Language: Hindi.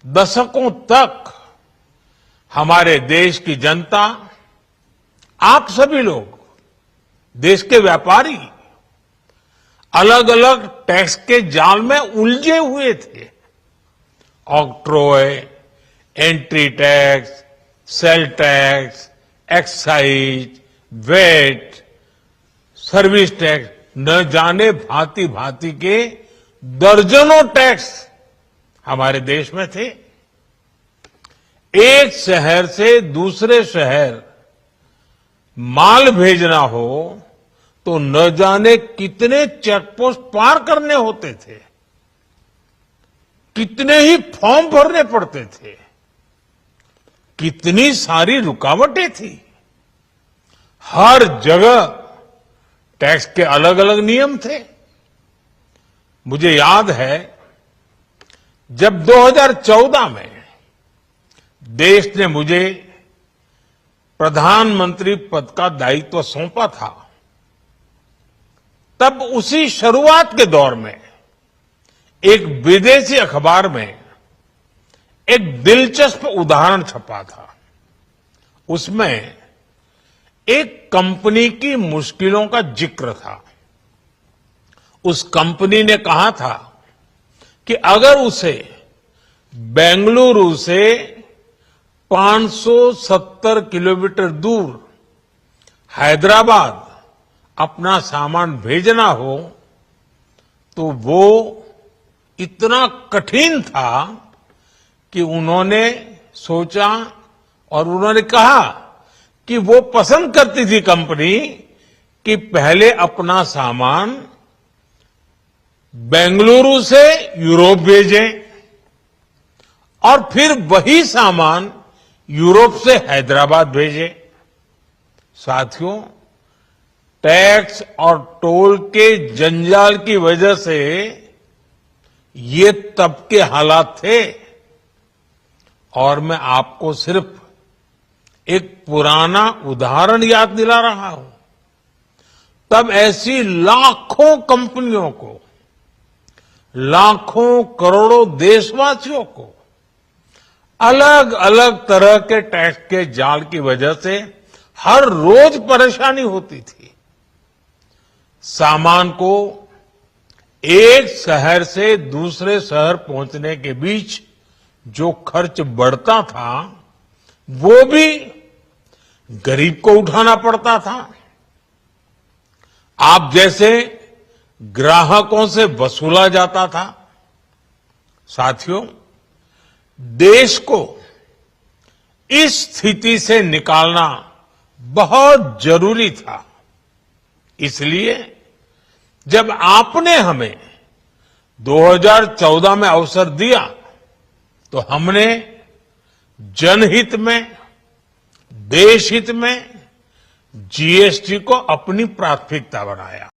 दशकों तक हमारे देश की जनता, आप सभी लोग, देश के व्यापारी अलग अलग टैक्स के जाल में उलझे हुए थे। Octroi, entry tax, sale tax, excise, VAT, service tax, न जाने भांति भांति के दर्जनों टैक्स हमारे देश में थे। एक शहर से दूसरे शहर माल भेजना हो तो न जाने कितने चेकपोस्ट पार करने होते थे, कितने ही फॉर्म भरने पड़ते थे, कितनी सारी रुकावटें थी। हर जगह टैक्स के अलग अलग नियम थे। मुझे याद है जब 2014 में देश ने मुझे प्रधानमंत्री पद का दायित्व सौंपा था, तब उसी शुरुआत के दौर में एक विदेशी अखबार में एक दिलचस्प उदाहरण छपा था। उसमें एक कंपनी की मुश्किलों का जिक्र था। उस कंपनी ने कहा था कि अगर उसे बेंगलुरु से 570 किलोमीटर दूर हैदराबाद अपना सामान भेजना हो तो वो इतना कठिन था कि उन्होंने सोचा और उन्होंने कहा कि वो पसंद करती थी कंपनी कि पहले अपना सामान बेंगलुरु से यूरोप भेजें और फिर वही सामान यूरोप से हैदराबाद भेजें। साथियों, टैक्स और टोल के जंजाल की वजह से ये तब के हालात थे। और मैं आपको सिर्फ एक पुराना उदाहरण याद दिला रहा हूं। तब ऐसी लाखों कंपनियों को, लाखों करोड़ों देशवासियों को अलग अलग तरह के टैक्स के जाल की वजह से हर रोज परेशानी होती थी। सामान को एक शहर से दूसरे शहर पहुंचने के बीच जो खर्च बढ़ता था वो भी गरीब को उठाना पड़ता था। आप जैसे ग्राहकों से वसूला जाता था। साथियों, देश को इस स्थिति से निकालना बहुत जरूरी था। इसलिए जब आपने हमें 2014 में अवसर दिया तो हमने जनहित में, देशहित में जीएसटी को अपनी प्राथमिकता बनाया।